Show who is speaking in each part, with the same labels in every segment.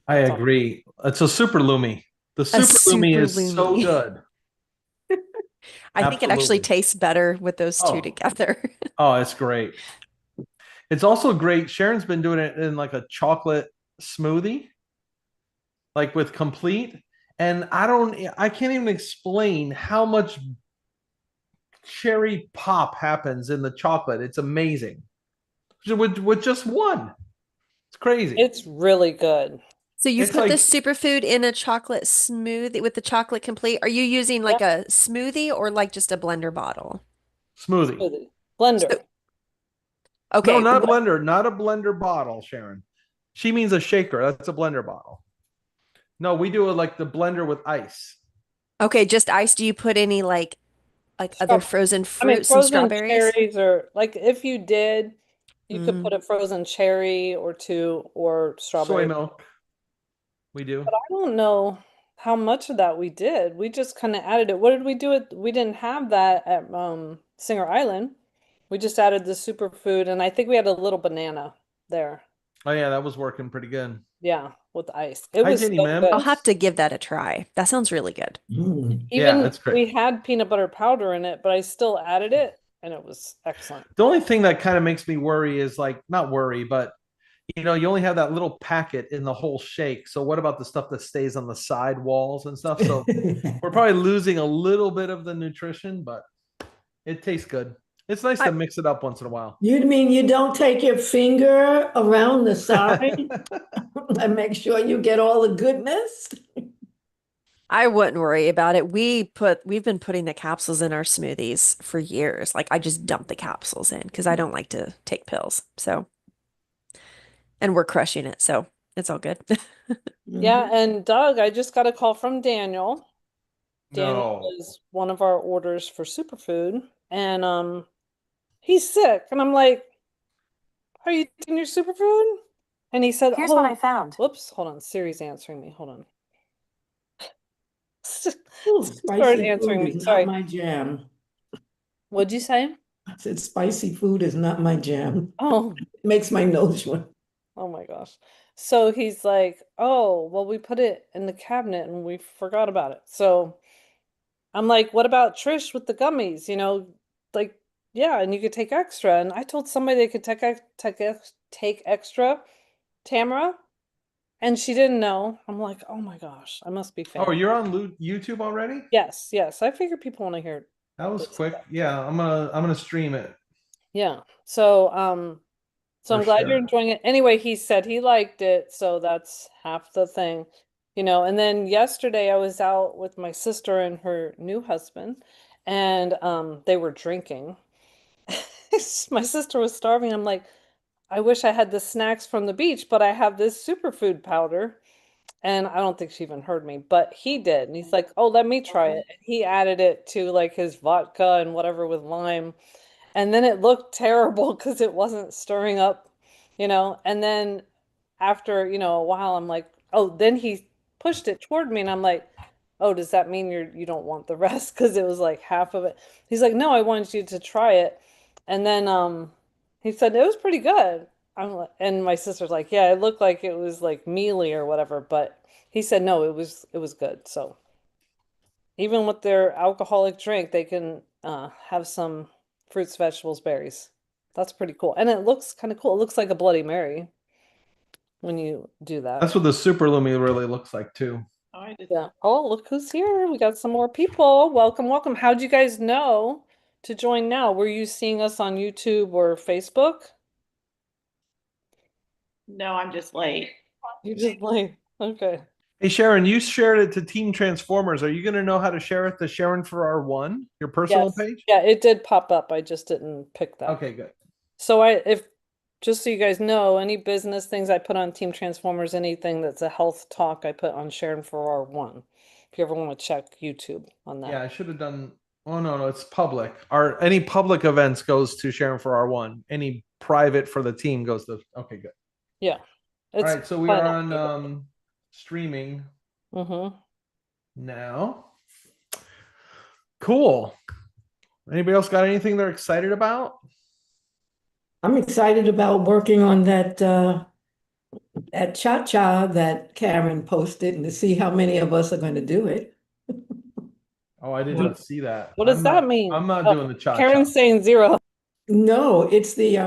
Speaker 1: I
Speaker 2: That's all.
Speaker 1: agree. It's a super Lumi. The
Speaker 3: A
Speaker 1: super Lumi
Speaker 3: super
Speaker 1: is so
Speaker 3: loomy.
Speaker 1: good.
Speaker 3: I think it actually
Speaker 1: Absolutely.
Speaker 3: tastes better with those two
Speaker 1: Oh,
Speaker 3: together.
Speaker 1: oh, it's great. It's also great. Sharon's been doing it in like a chocolate smoothie, like with complete. And I can't even explain how much cherry pop happens in the chocolate. It's amazing. With just one. It's crazy.
Speaker 2: It's really good.
Speaker 3: So you
Speaker 1: It's
Speaker 3: put the
Speaker 1: like
Speaker 3: superfood in a chocolate smoothie with the chocolate complete. Are you using
Speaker 2: Yeah,
Speaker 3: like a smoothie or like just a blender bottle?
Speaker 1: smoothie.
Speaker 2: smoothie. Blender.
Speaker 3: So,
Speaker 1: No,
Speaker 3: okay.
Speaker 1: not a blender, not a blender bottle, Sharon. She means a shaker. That's a blender bottle. No, we do it like the blender with ice.
Speaker 3: Okay, just ice. Do you put any like other
Speaker 2: Strawberry.
Speaker 3: frozen
Speaker 2: I mean,
Speaker 3: fruits, some
Speaker 2: frozen
Speaker 3: strawberries?
Speaker 2: cherries or like if you did, you could put
Speaker 3: Mm.
Speaker 2: a frozen cherry or two or
Speaker 1: Soy
Speaker 2: strawberry.
Speaker 1: milk, we do.
Speaker 2: But I don't know how much of that we did. We just kind of added it. What did we do it? We didn't have that at Singer Island. We just added the superfood and I think we had a little banana there.
Speaker 1: Oh yeah, that was working pretty good.
Speaker 2: Yeah, with ice. It
Speaker 1: Hi,
Speaker 2: was
Speaker 1: Jenny,
Speaker 2: so
Speaker 1: ma'am.
Speaker 3: I'll
Speaker 2: good.
Speaker 3: have to give that a try. That sounds really good.
Speaker 1: Yeah,
Speaker 2: Even
Speaker 1: it's great.
Speaker 2: we had peanut butter powder in it, but I still added it and it was excellent.
Speaker 1: The only thing that kind of makes me worry is like not worry, but you only have that little packet in the whole shake. So what about the stuff that stays on the side walls and stuff? So we're probably losing a little bit of the nutrition, but it tastes good. It's nice
Speaker 3: I
Speaker 1: to mix it up once in a while.
Speaker 4: You mean you don't take your finger around the side and make sure you get all the goodness?
Speaker 3: I wouldn't worry about it. We've been putting the capsules in our smoothies for years. Like I just dump the capsules in because I don't like to take pills. So, and we're crushing it. So it's all good.
Speaker 2: Yeah,
Speaker 4: Mhm.
Speaker 2: and Doug, I just got a call from Daniel. Daniel
Speaker 1: No.
Speaker 2: is one of our orders for superfood, and he's sick, and I'm like, "Are you eating your superfood?" And he said,
Speaker 5: Here's what I
Speaker 2: "Oh,
Speaker 5: found.
Speaker 2: whoops, hold on, Siri's answering me. Hold on."
Speaker 4: Ooh,
Speaker 2: Started
Speaker 4: spicy food
Speaker 2: answering
Speaker 4: is
Speaker 2: me.
Speaker 4: not
Speaker 2: Sorry.
Speaker 4: my jam.
Speaker 2: What'd you say?
Speaker 4: I said spicy food is not my jam.
Speaker 2: Oh,
Speaker 4: It makes my nose run.
Speaker 2: oh my gosh. So he's like, "Oh, well, we put it in the cabinet and we forgot about it." So I'm like, what about Trish with the gummies? Like, yeah, and you could take extra. And I told somebody they could take extra, Tamara, and she didn't know. I'm like, oh my gosh, I must be
Speaker 1: Oh,
Speaker 2: failing.
Speaker 1: you're on YouTube already?
Speaker 2: Yes, yes. I figure people want to hear
Speaker 1: That was
Speaker 2: this
Speaker 1: quick.
Speaker 2: stuff.
Speaker 1: Yeah, I'm gonna stream it
Speaker 2: Yeah. So
Speaker 1: for
Speaker 2: I'm glad you're
Speaker 1: sure.
Speaker 2: enjoying it. Anyway, he said he liked it, so that's half the thing. And then yesterday I was out with my sister and her new husband, and they were drinking. My sister was starving. I'm like, I wish I had the snacks from the beach, but I have this superfood powder. And I don't think she even heard me, but he did. And he's like, oh, let me try it. And he added it to like his vodka and whatever with lime. And then it looked terrible because it wasn't stirring up. And then after a while, I'm like, oh, then he pushed it toward me, and I'm like, oh, does that mean you don't want the rest? Because it was like half of it. He's like, no, I wanted you to try it. And then he said it was pretty good. And my sister's like, yeah, it looked like it was like mealy or whatever, but he said no, it was good. So even with their alcoholic drink, they can have some fruits, vegetables, berries. That's pretty cool. And it looks kind of cool. It looks like a Bloody Mary when you do that.
Speaker 1: That's what the Super Lumi really looks like too.
Speaker 2: Yeah. Oh, look who's here. We got some more people. Welcome, welcome. How'd you guys know to join now? Were you seeing us on YouTube or Facebook?
Speaker 5: No, I'm just late.
Speaker 2: You just like, okay.
Speaker 1: Hey Sharon, you shared it to Team Transformers. Are you gonna know how to share it to Sharon for our one, your personal
Speaker 2: Yes.
Speaker 1: page?
Speaker 2: Yeah, it did pop up. I just didn't pick that.
Speaker 1: Okay, good.
Speaker 2: So if just so you guys know, any business things I put on Team Transformers, anything that's a health talk, I put on Sharon Farrar one. If you ever want to check YouTube on
Speaker 1: Yeah,
Speaker 2: that.
Speaker 1: I should have done. Oh no, it's public. Our any public events goes to Sharon for our one. Any private for the team goes to. Okay, good.
Speaker 2: Yeah.
Speaker 1: All
Speaker 2: It's
Speaker 1: right, so we
Speaker 2: fun.
Speaker 1: are on streaming
Speaker 2: Mm-hmm.
Speaker 1: now. Cool. Anybody else got anything they're excited about?
Speaker 4: I'm excited about working on that that cha-cha that Karen posted and to see how many of us are going to do it.
Speaker 1: Oh, I did not see that.
Speaker 2: What does that mean?
Speaker 1: I'm not
Speaker 2: Oh,
Speaker 1: doing the cha-cha.
Speaker 2: Karen's saying 0.
Speaker 4: No, it's the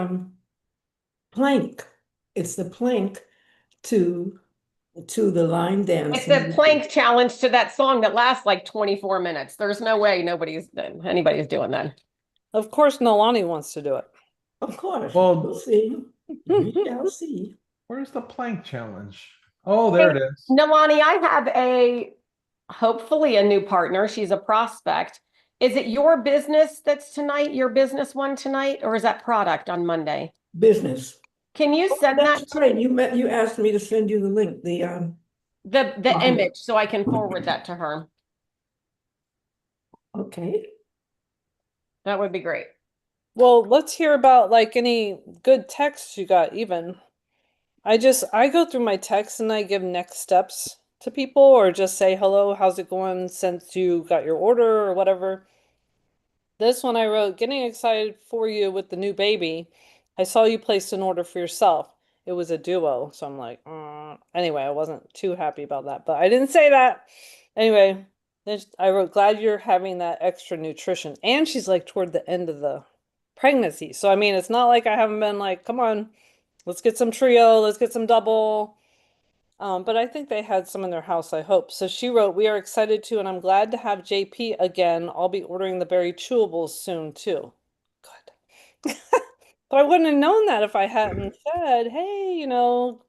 Speaker 4: plank. It's the plank to the line
Speaker 5: It's
Speaker 4: dancing.
Speaker 5: the plank challenge to that song that lasts like 24 minutes. There's no way anybody's doing that.
Speaker 2: Of course, Nolani wants to do it.
Speaker 4: Of course,
Speaker 1: Well-
Speaker 4: we'll see. We shall see.
Speaker 1: Where's the plank challenge? Oh, there it is.
Speaker 5: Nalani, I have hopefully a new partner. She's a prospect. Is it your business that's tonight, your business one tonight, or is that product on Monday?
Speaker 4: Business.
Speaker 5: Can you send that
Speaker 4: That's
Speaker 5: to
Speaker 4: right. You asked me to send you the link, the
Speaker 5: the image so I can forward that to her?
Speaker 4: okay.
Speaker 5: That would be great.
Speaker 2: Well, let's hear about like any good texts you got even. I go through my texts and I give next steps to people or just say hello, how's it going since you got your order or whatever. This one I wrote, getting excited for you with the new baby. I saw you placed an order for yourself. It was a duo, so I'm like, anyway, I wasn't too happy about that, but I didn't say that. Anyway, I wrote, glad you're having that extra nutrition. And she's like toward the end of the pregnancy. So, I mean, it's not like I haven't been like, come on, let's get some trio, let's get some double. But I think they had some in their house, I hope. So she wrote, we are excited to, and I'm glad to have JP again. I'll be ordering the berry chewables soon too. Good. But I wouldn't have known that if I hadn't said, hey,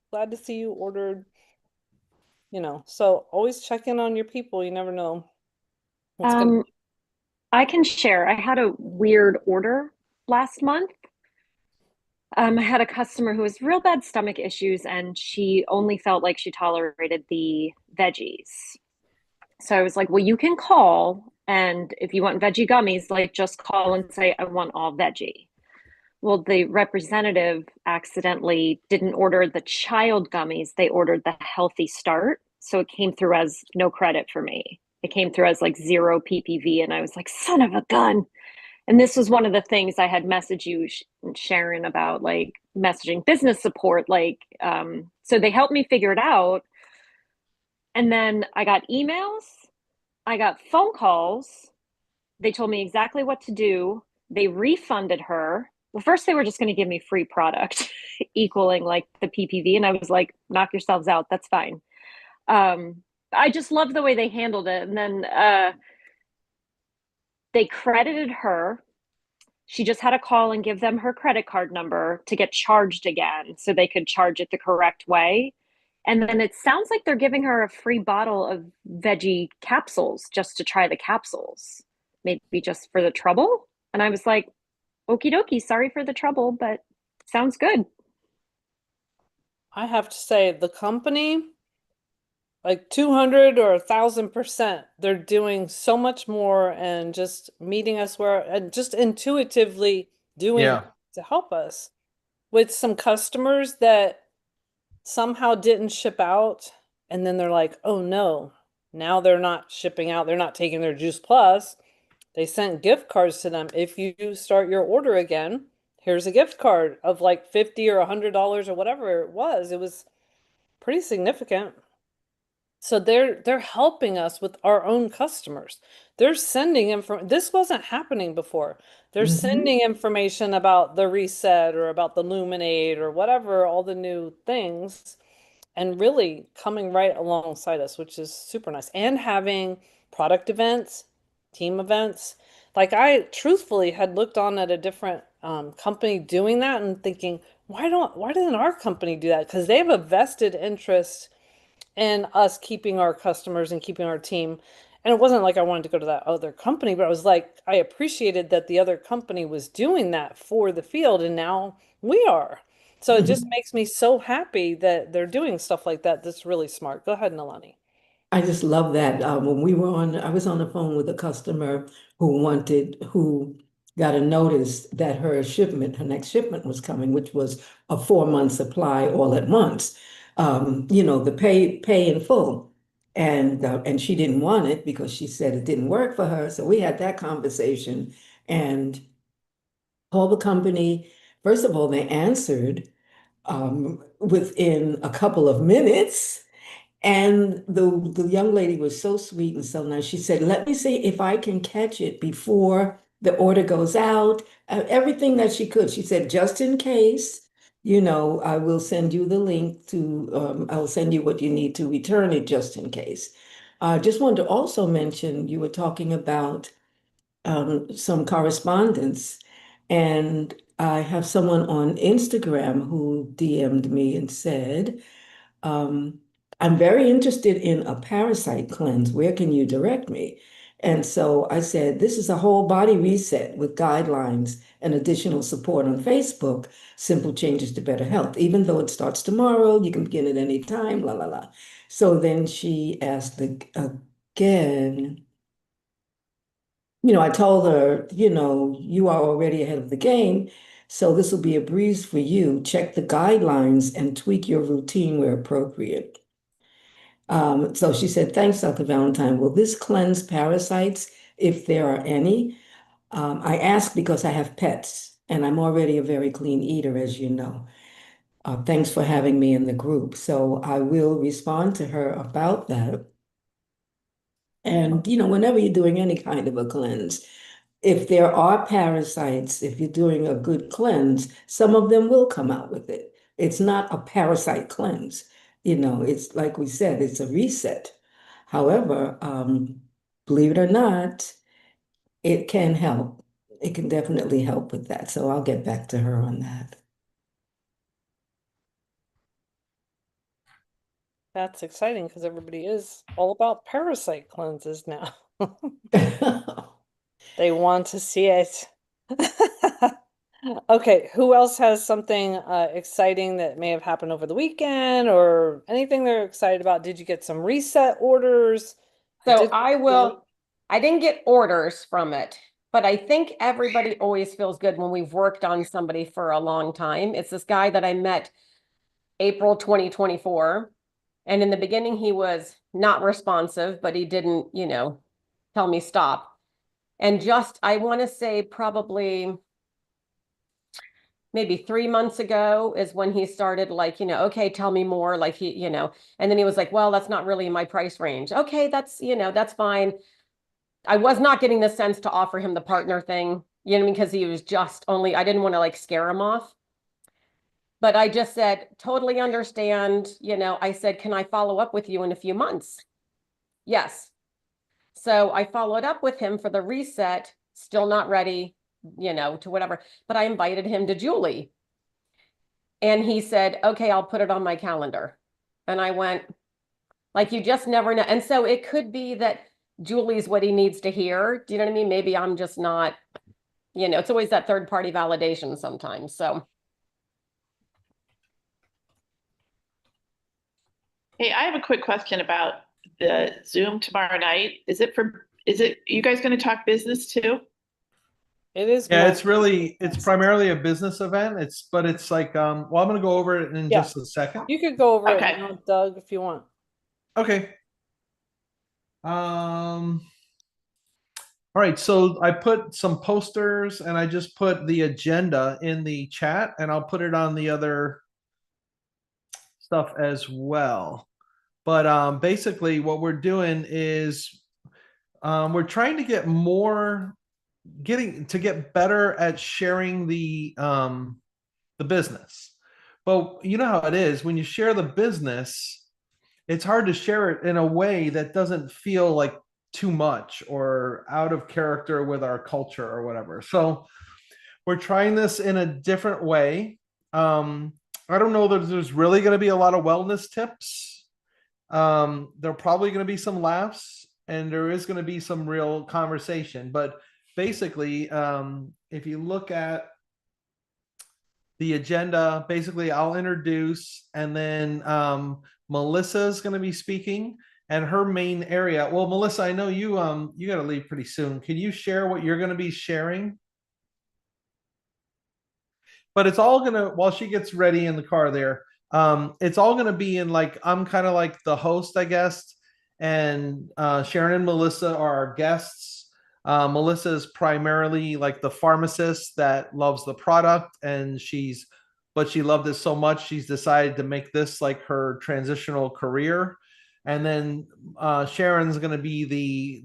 Speaker 2: glad to see you ordered, so always check in on your people. You never know what's gonna
Speaker 6: I can share. I had a weird order last month. I had a customer who has real bad stomach issues, and she only felt like she tolerated the veggies. So I was like, well, you can call, and if you want veggie gummies, like just call and say, I want all veggie. Well, the representative accidentally didn't order the child gummies. They ordered the Healthy Start. So it came through as no credit for me. It came through as like 0 PPV. And I was like, son of a gun. And this was one of the things I had messaged you, Sharon, about like messaging business support. So they helped me figure it out. And then I got emails, I got phone calls. They told me exactly what to do. They refunded her. Well, first they were just going to give me free product equaling like the PPV. And I was like, knock yourselves out. That's fine. I just love the way they handled it. And then they credited her. She just had to call and give them her credit card number to get charged again so they could charge it the correct way. And then it sounds like they're giving her a free bottle of veggie capsules just to try the capsules, maybe just for the trouble. And I was like, okie dokie, sorry for the trouble, but sounds good.
Speaker 2: I have to say the company, like 200 or 1,000%, they're doing so much more and just meeting us where and just intuitively doing to help us with some customers that somehow didn't ship out. And then they're like, oh no, now they're not shipping out. They're not taking their Juice Plus. They sent gift cards to them. If you start your order again, here's a gift card of like $50 or $100 or whatever it was. It was pretty significant. So they're helping us with our own customers. They're sending information. This wasn't happening before. They're sending information about the reset or about the Luminate or whatever, all the new things, and really coming right alongside us, which is super nice. And having product events, team events. Like I truthfully had looked on at a different company doing that and thinking, why doesn't our company do that? Because they have a vested interest in us keeping our customers and keeping our team. And it wasn't like I wanted to go to that other company, but I was like, I appreciated that the other company was doing that for the field, and now we are. So it just makes me so happy that they're doing stuff like that. That's really smart. Go ahead, Nalani.
Speaker 4: I just love that. When I was on the phone with a customer who got a notice that her next shipment was coming, which was a 4-month supply all at once. The pay in full. And she didn't want it because she said it didn't work for her. So we had that conversation and called the company. First of all, they answered. within a couple of minutes. And the young lady was so sweet and so nice. She said, let me see if I can catch it before the order goes out. Everything that she could. She said, just in case, I will send you the link I'll send you what you need to return it just in case. I just wanted to also mention, you were talking about some correspondence. And I have someone on Instagram who DM'd me and said, I'm very interested in a parasite cleanse. Where can you direct me? And so I said, this is a whole body reset with guidelines and additional support on Facebook, Simple Changes to Better Health. Even though it starts tomorrow, you can begin at any time, la, la, la. So then she asked again, I told her, you are already ahead of the game. So this will be a breeze for you. Check the guidelines and tweak your routine where appropriate. So she said, thanks, Dr. Valentine. Will this cleanse parasites if there are any? I ask because I have pets and I'm already a very clean eater, as you know. Thanks for having me in the group. So I will respond to her about that. And, whenever you're doing any kind of a cleanse, if there are parasites, if you're doing a good cleanse, some of them will come out with it. It's not a parasite cleanse. It's like we said, it's a reset. However, believe it or not, it can help. It can definitely help with that. So I'll get back to her on that.
Speaker 2: That's exciting because everybody is all about parasite cleanses now. They want to see it. Okay, who else has something exciting that may have happened over the weekend or anything they're excited about? Did you get some reset orders?
Speaker 5: So I didn't get orders from it, but I think everybody always feels good when we've worked on somebody for a long time. It's this guy that I met April 2024. And in the beginning, he was not responsive, but he didn't, tell me stop. And I want to say probably maybe 3 months ago is when he started like, okay, tell me more. Like and then he was like, well, that's not really my price range. Okay, that's fine. I was not getting the sense to offer him the partner thing, because he was I didn't want to like scare him off. But I just said, totally understand, I said, can I follow up with you in a few months? Yes. So I followed up with him for the reset, still not ready, to whatever, but I invited him to Julie. And he said, okay, I'll put it on my calendar. And I went, like, you just never know. And so it could be that Julie's what he needs to hear. Do you know what I mean? Maybe I'm just not, it's always that third party validation sometimes. So.
Speaker 7: Hey, I have a quick question about the Zoom tomorrow night. Is it you guys going to talk business too?
Speaker 2: It is.
Speaker 1: Yeah, it's primarily a business event. It's like, I'm going to go over it in just a second.
Speaker 2: You could go over
Speaker 7: Okay.
Speaker 2: it now, Doug, if you want.
Speaker 1: Okay. All right, so I put some posters and I just put the agenda in the chat and I'll put it on the other stuff as well. But basically what we're doing is we're trying to get better at sharing the business. But you know how it is when you share the business, it's hard to share it in a way that doesn't feel like too much or out of character with our culture or whatever. So we're trying this in a different way. I don't know that there's really going to be a lot of wellness tips. There are probably going to be some laughs and there is going to be some real conversation. But basically, if you look at the agenda, basically I'll introduce and then Melissa is going to be speaking and her main area. Well, Melissa, I know you got to leave pretty soon. Can you share what you're going to be sharing? But it's all going to, while she gets ready in the car there, it's all going to be in like, I'm kind of like the host, I guess. And Sharon and Melissa are our guests. Melissa is primarily like the pharmacist that loves the product and she's but she loved it so much she's decided to make this like her transitional career. And then Sharon's going to be the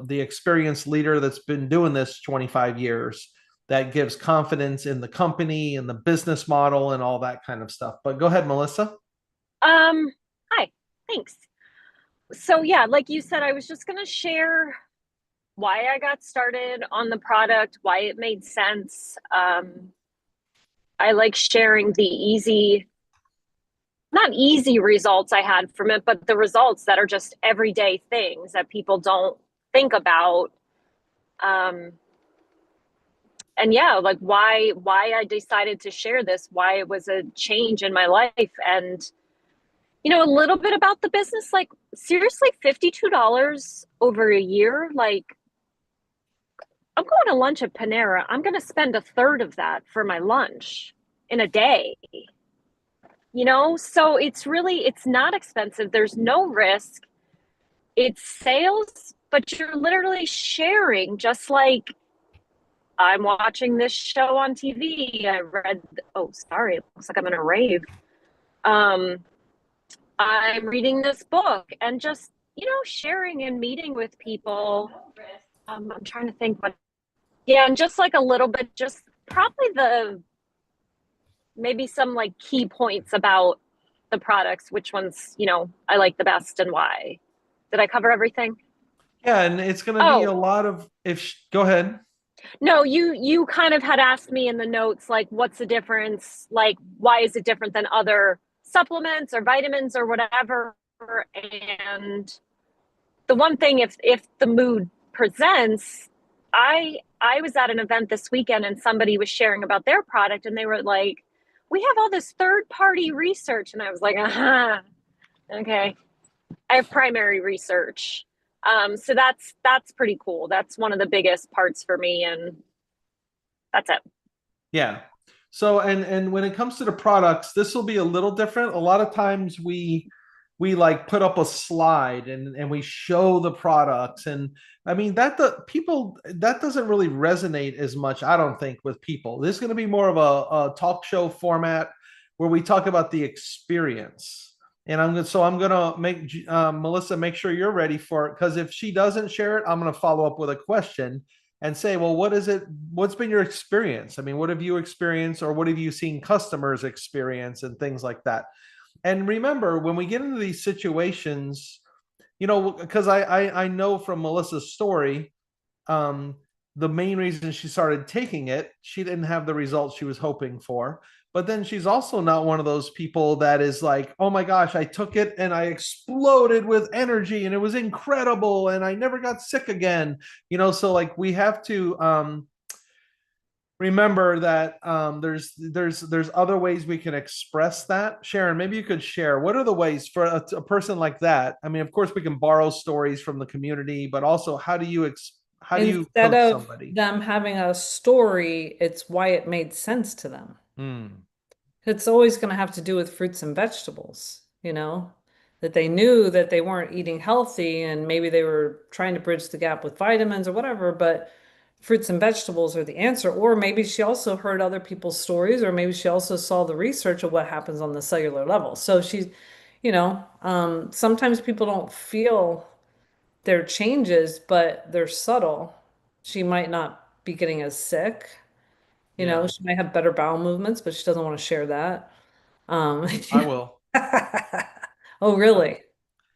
Speaker 1: experienced leader that's been doing this 25 years, that gives confidence in the company and the business model and all that kind of stuff. But go ahead, Melissa.
Speaker 6: Hi, thanks. So yeah, like you said, I was just gonna share why I got started on the product, why it made sense. I like sharing the not easy results I had from it, but the results that are just everyday things that people don't think about. And yeah, like why I decided to share this, why it was a change in my life, and a little bit about the business. Like seriously, $52 over a year. Like I'm going to lunch at Panera. I'm going to spend a third of that for my lunch in a day. So it's not expensive. There's no risk. It's sales, but you're literally sharing, just like I'm watching this show on TV. Oh, sorry. It looks like I'm in a rave. I'm reading this book and just, sharing and meeting with people. I'm trying to think and just like a little bit, just probably maybe some like key points about the products, which ones, I like the best and why. Did I cover everything?
Speaker 1: Yeah, and it's going to be a lot of go ahead.
Speaker 6: No, you kind of had asked me in the notes, like, what's the difference? Like, why is it different than other supplements or vitamins or whatever? And the one thing, if the mood presents, I was at an event this weekend and somebody was sharing about their product and they were like, we have all this third-party research. And I was like, okay. I have primary research. So that's pretty cool. That's one of the biggest parts for me, and that's it.
Speaker 1: Yeah. So and when it comes to the products, this will be a little different. A lot of times we like put up a slide and we show the products, and I mean that doesn't really resonate as much, I don't think, with people. This is going to be more of a talk show format where we talk about the experience. And I'm gonna make Melissa, make sure you're ready for it, because if she doesn't share it, I'm gonna follow up with a question and say, well, what's been your experience? I mean, what have you experienced, or what have you seen customers experience, and things like that. And remember, when we get into these situations, because I know from Melissa's story, the main reason she started taking it, she didn't have the results she was hoping for. But then she's also not one of those people that is like, oh my gosh, I took it and I exploded with energy and it was incredible and I never got sick again. So like we have to remember that there's other ways we can express that. Sharon, maybe you could share, what are the ways for a person like that? I mean, of course we can borrow stories from the community, but also how do you
Speaker 2: Instead
Speaker 1: coach
Speaker 2: of
Speaker 1: somebody?
Speaker 2: them having a story, it's why it made sense to them.
Speaker 1: Mm.
Speaker 2: It's always going to have to do with fruits and vegetables, that they knew that they weren't eating healthy and maybe they were trying to bridge the gap with vitamins or whatever, but fruits and vegetables are the answer. Or maybe she also heard other people's stories, or maybe she also saw the research of what happens on the cellular level. So she's, sometimes people don't feel their changes, but they're subtle. She might not be getting as sick.
Speaker 1: Yeah.
Speaker 2: She might have better bowel movements, but she doesn't want to share that.
Speaker 1: I will.
Speaker 2: Oh, really?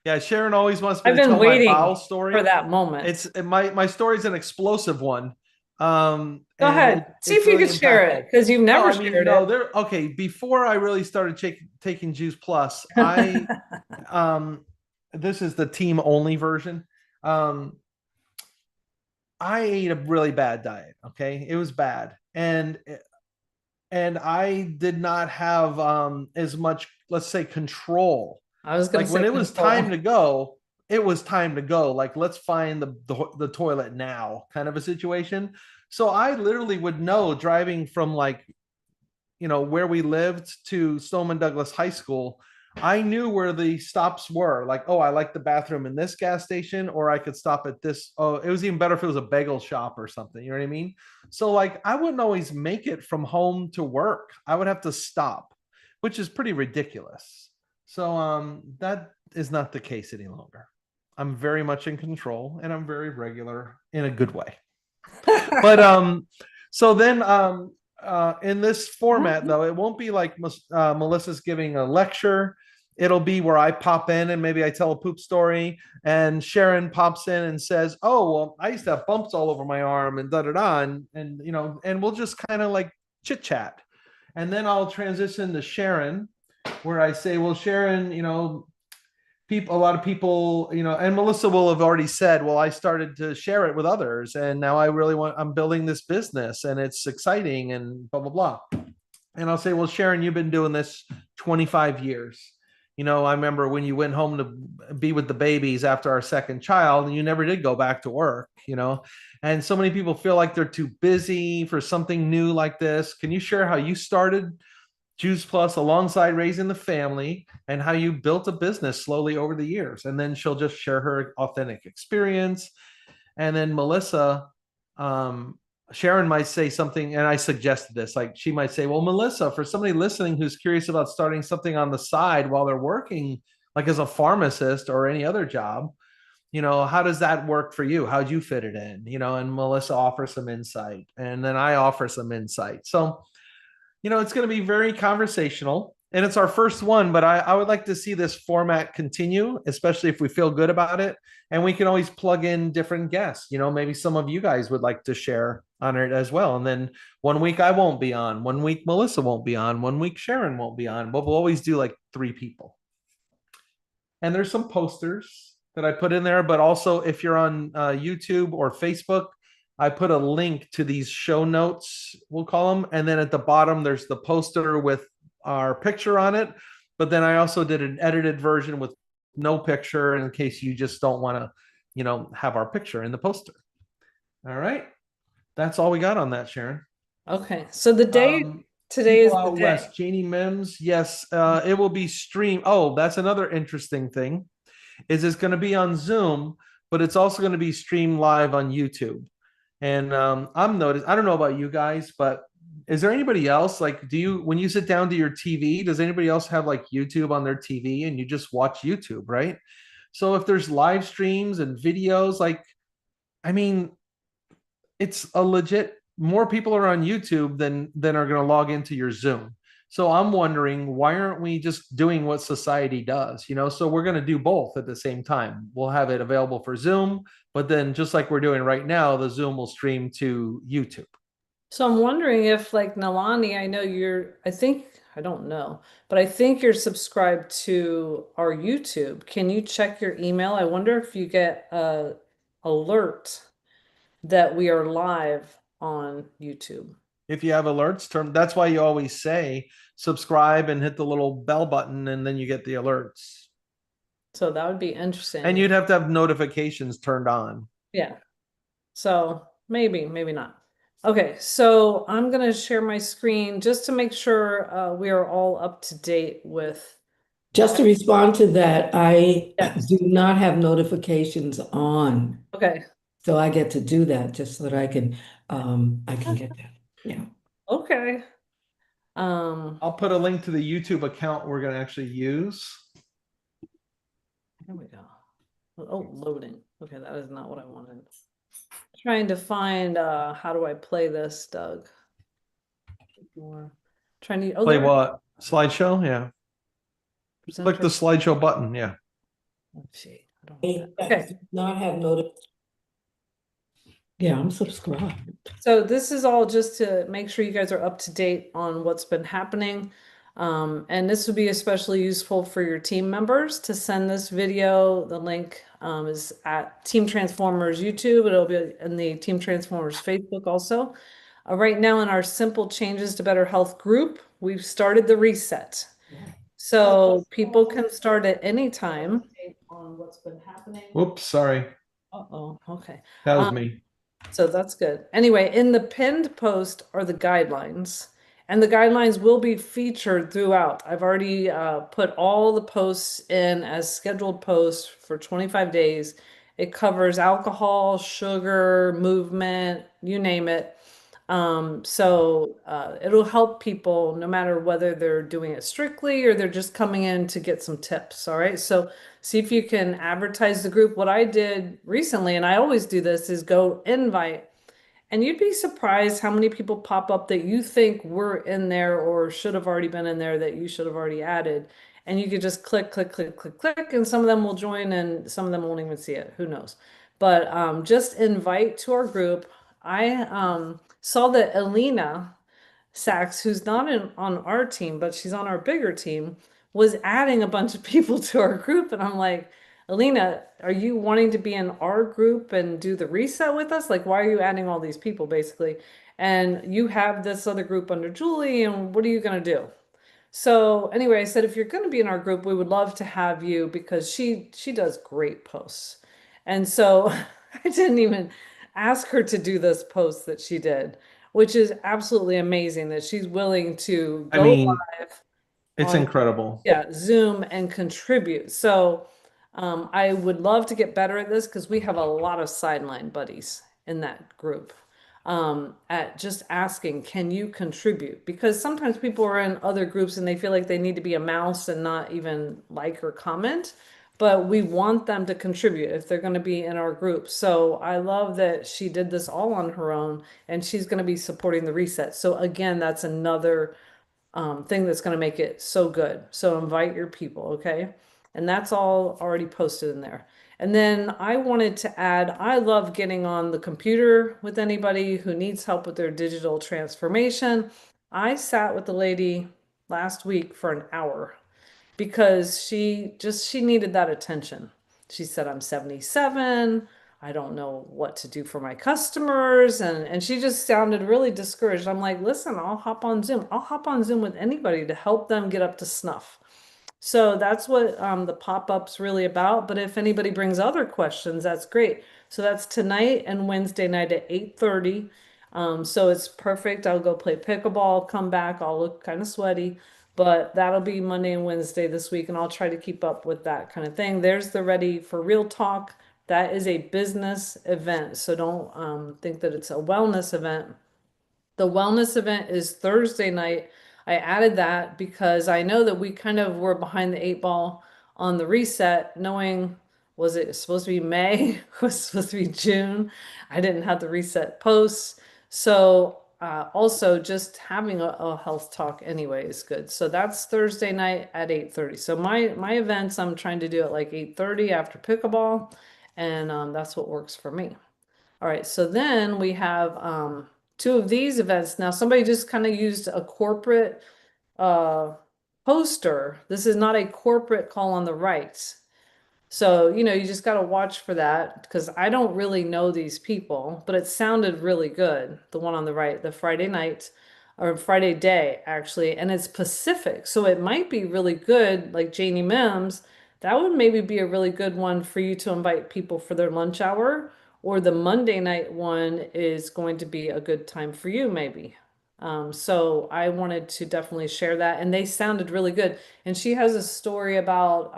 Speaker 1: Yeah, Sharon always wants me
Speaker 2: I've
Speaker 1: to
Speaker 2: been
Speaker 1: tell my
Speaker 2: waiting
Speaker 1: bowel story
Speaker 2: for that moment.
Speaker 1: It's my story's an explosive one.
Speaker 2: Go ahead. See if you
Speaker 1: really
Speaker 2: can share it,
Speaker 1: impactful.
Speaker 2: because you've never
Speaker 1: No, I mean,
Speaker 2: shared
Speaker 1: no,
Speaker 2: it.
Speaker 1: okay. Before I really started taking Juice Plus, this is the team only version. I ate a really bad diet. Okay, it was bad, and I did not have as much, let's say, control.
Speaker 2: I was gonna
Speaker 1: Like when
Speaker 2: say
Speaker 1: it was
Speaker 2: control.
Speaker 1: time to go, it was time to go. Like, let's find the toilet now, kind of a situation. So I literally would know, driving from like, where we lived to Stoneman Douglas High School, I knew where the stops were. Like, oh, I like the bathroom in this gas station, or I could stop at this. Oh, it was even better if it was a bagel shop or something. You know what I mean? So, like, I wouldn't always make it from home to work. I would have to stop, which is pretty ridiculous. So, that is not the case any longer. I'm very much in control, and I'm very regular in a good way. But so then in this format though, it won't be like Melissa's giving a lecture. It'll be where I pop in and maybe I tell a poop story, and Sharon pops in and says, oh well, I used to have bumps all over my arm and da da da, and you know, and we'll just kind of like chit chat. And then I'll transition to Sharon, where I say, well, Sharon, you know, a lot of people, you know, and Melissa will have already said, well, I started to share it with others, and now I'm building this business and it's exciting and blah, blah, blah. And I'll say, well, Sharon, you've been doing this 25 years. You know, I remember when you went home to be with the babies after our second child, and you never did go back to work, you know, and so many people feel like they're too busy for something new like this. Can you share how you started Juice Plus alongside raising the family, and how you built a business slowly over the years? And then she'll just share her authentic experience. And then Melissa, Sharon might say something, and I suggested this, like she might say, well, Melissa, for somebody listening who's curious about starting something on the side while they're working, like as a pharmacist or any other job, you know, how does that work for you? How'd you fit it in? You know, and Melissa offers some insight, and then I offer some insight. So, you know, it's going to be very conversational, and it's our first one, but I would like to see this format continue, especially if we feel good about it. And we can always plug in different guests. You know, maybe some of you guys would like to share on it as well. And then one week I won't be on, one week Melissa won't be on, one week Sharon won't be on, but we'll always do like 3 people. And there's some posters that I put in there, but also if you're on YouTube or Facebook, I put a link to these show notes, we'll call them. And then at the bottom, there's the poster with our picture on it. But then I also did an edited version with no picture in case you just don't want to, you know, have our picture in the poster. All right. That's all we got on that, Sharon.
Speaker 2: Okay. So the day today is
Speaker 1: People
Speaker 2: the
Speaker 1: out
Speaker 2: day.
Speaker 1: west, Janie Mims. Yes, it will be streamed. Oh, that's another interesting thing. Is it's going to be on Zoom, but it's also going to be streamed live on YouTube. And I'm noticed, I don't know about you guys, but is there anybody else, like, when you sit down to your TV, does anybody else have like YouTube on their TV and you just watch YouTube, right? So if there's live streams and videos, like, I mean, it's a legit, more people are on YouTube than are going to log into your Zoom. So I'm wondering, why aren't we just doing what society does? You know, so we're going to do both at the same time. We'll have it available for Zoom, but then just like we're doing right now, the Zoom will stream to YouTube.
Speaker 2: So I'm wondering if, like, Nalani, I know I don't know, but I think you're subscribed to our YouTube. Can you check your email? I wonder if you get a alert that we are live on YouTube.
Speaker 1: If you have alerts, that's why you always say subscribe and hit the little bell button, and then you get the alerts.
Speaker 2: So that would be interesting.
Speaker 1: And you'd have to have notifications turned on.
Speaker 2: Yeah. So maybe not. Okay, so I'm gonna share my screen just to make sure we are all up to date with.
Speaker 4: Just to respond to that, I
Speaker 2: Yes.
Speaker 4: do not have notifications on.
Speaker 2: Okay.
Speaker 4: So I get to do that just so that I can get that. Yeah.
Speaker 2: Okay.
Speaker 1: I'll put a link to the YouTube account we're going to actually use.
Speaker 2: Here we go. Oh, loading. Okay, that is not what I wanted. Trying to find how do I play this, Doug? Trying to
Speaker 1: Play what? Slideshow? Yeah. Click the slideshow button. Yeah.
Speaker 2: Let's see. I don't
Speaker 4: I
Speaker 2: know that. Okay.
Speaker 4: do not have Yeah, I'm subscribed.
Speaker 2: So this is all just to make sure you guys are up to date on what's been happening. And this would be especially useful for your team members to send this video. The link is at Team Transformers YouTube. It'll be in the Team Transformers Facebook also. Right now in our Simple Changes to Better Health group, we've started the reset. So people can start at any time on what's been happening.
Speaker 1: Whoops, sorry.
Speaker 2: Uh-oh, okay.
Speaker 1: That was me.
Speaker 2: So that's good. Anyway, in the pinned post are the guidelines. And the guidelines will be featured throughout. I've already put all the posts in as scheduled posts for 25 days. It covers alcohol, sugar, movement, you name it. So it'll help people no matter whether they're doing it strictly or they're just coming in to get some tips. All right. So see if you can advertise the group. What I did recently, and I always do this, is go invite. And you'd be surprised how many people pop up that you think were in there or should have already been in there that you should have already added. And you could just click, click, click, click, click, and some of them will join and some of them won't even see it. Who knows? But just invite to our group. I saw that Alina Sachs, who's not on our team, but she's on our bigger team, was adding a bunch of people to our group. And I'm like, Alina, are you wanting to be in our group and do the reset with us? Like, why are you adding all these people basically? And you have this other group under Julie, and what are you going to do? So anyway, I said, if you're going to be in our group, we would love to have you because she does great posts. And so I didn't even ask her to do this post that she did, which is absolutely amazing that she's willing to
Speaker 1: I
Speaker 2: go
Speaker 1: mean,
Speaker 2: live
Speaker 1: it's
Speaker 2: on
Speaker 1: incredible.
Speaker 2: Zoom and contribute. So I would love to get better at this because we have a lot of sideline buddies in that group. At just asking, can you contribute? Because sometimes people are in other groups and they feel like they need to be a mouse and not even like or comment, but we want them to contribute if they're going to be in our group. So I love that she did this all on her own and she's going to be supporting the reset. So again, that's another thing that's going to make it so good. So invite your people, okay? And that's all already posted in there. And then I wanted to add, I love getting on the computer with anybody who needs help with their digital transformation. I sat with the lady last week for an hour because she needed that attention. She said, I'm 77. I don't know what to do for my customers. And she just sounded really discouraged. I'm like, listen, I'll hop on Zoom. I'll hop on Zoom with anybody to help them get up to snuff. So that's what the pop-up's really about. But if anybody brings other questions, that's great. So that's tonight and Wednesday night at 8:30. So it's perfect. I'll go play pickleball, come back. I'll look kind of sweaty, but that'll be Monday and Wednesday this week, and I'll try to keep up with that kind of thing. There's the Ready for Real Talk. That is a business event, so don't think that it's a wellness event. The wellness event is Thursday night. I added that because I know that we kind of were behind the eight ball on the reset, knowing was it supposed to be May? Was it supposed to be June? I didn't have the reset posts. So also just having a health talk anyway is good. So that's Thursday night at 8:30. So my events I'm trying to do at like 8:30 after pickleball, and that's what works for me. All right, so then we have two of these events. Now somebody just kind of used a corporate poster. This is not a corporate call on the rights. So, you just got to watch for that because I don't really know these people, but it sounded really good. The one on the right, the Friday night or Friday day, actually, and it's Pacific. So it might be really good, like Janie Mims. That would maybe be a really good one for you to invite people for their lunch hour, or the Monday night one is going to be a good time for you, maybe. So I wanted to definitely share that, and they sounded really good. And she has a story about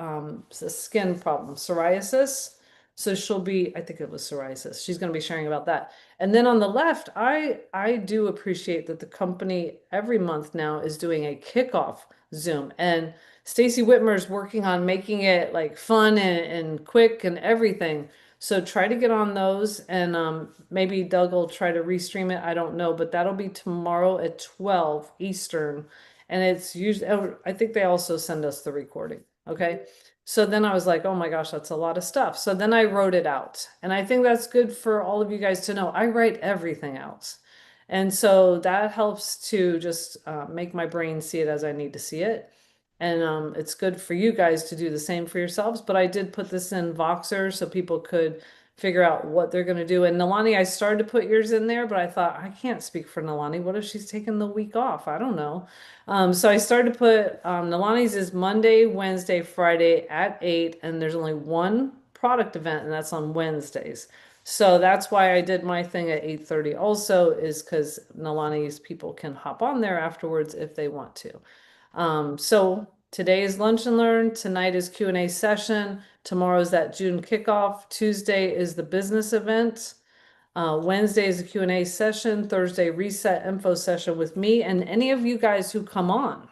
Speaker 2: a skin problem, psoriasis. So she'll be, I think it was psoriasis. She's going to be sharing about that. And then on the left, I do appreciate that the company every month now is doing a kickoff Zoom, and Stacy Whitmer is working on making it like fun and quick and everything. So try to get on those, and maybe Doug will try to restream it. I don't know, but that'll be tomorrow at 12 Eastern. And it's usually, oh, I think they also send us the recording. Okay. So then I was like, oh my gosh, that's a lot of stuff. So then I wrote it out. And I think that's good for all of you guys to know. I write everything out. And so that helps to just make my brain see it as I need to see it. And it's good for you guys to do the same for yourselves. But I did put this in Voxer so people could figure out what they're going to do. And Nalani, I started to put yours in there, but I thought I can't speak for Nalani. What if she's taking the week off? I don't know. So I started to put Nalani's is Monday, Wednesday, Friday at 8, and there's only one product event, and that's on Wednesdays. So that's why I did my thing at 8:30 also, is because Nalani's people can hop on there afterwards if they want to. So today is lunch and learn, tonight is Q&A session, tomorrow's that June kickoff, Tuesday is the business event. Wednesday is a Q&A session, Thursday reset info session with me and any of you guys who come on.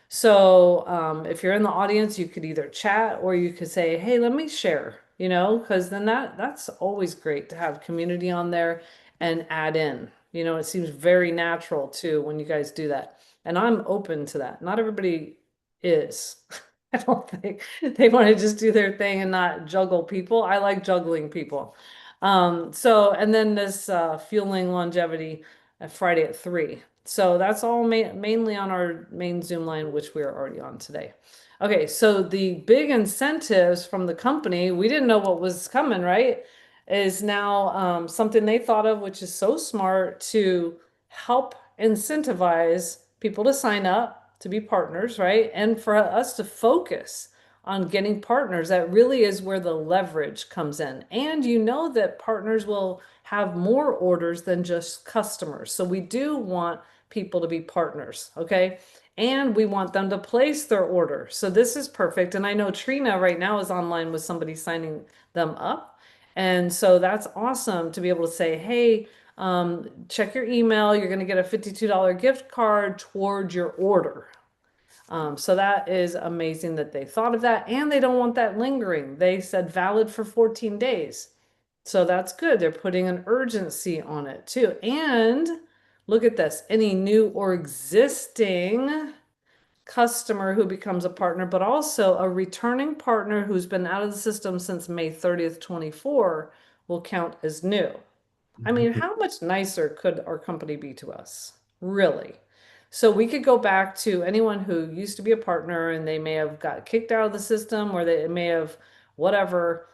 Speaker 2: So if you're in the audience, you could either chat or you could say, hey, let me share, because then that's always great to have community on there and add in. It seems very natural too when you guys do that. And I'm open to that. Not everybody is. I don't think they want to just do their thing and not juggle people. I like juggling people. And then this fueling longevity Friday at 3. So that's all mainly on our main Zoom line, which we are already on today. Okay, so the big incentives from the company, we didn't know what was coming, right? Is now something they thought of, which is so smart to help incentivize people to sign up to be partners, right? And for us to focus on getting partners. That really is where the leverage comes in. And that partners will have more orders than just customers. So we do want people to be partners, okay? And we want them to place their order. So this is perfect. And I know Trina right now is online with somebody signing them up. And so that's awesome to be able to say, hey, check your email. You're going to get a $52 gift card toward your order. So that is amazing that they thought of that, and they don't want that lingering. They said valid for 14 days. So that's good. They're putting an urgency on it too. And look at this, any new or existing customer who becomes a partner, but also a returning partner who's been out of the system since May 30th, 24 will count as new. I mean, how much nicer could our company be to us? Really? So we could go back to anyone who used to be a partner and they may have got kicked out of the system, or they may have whatever.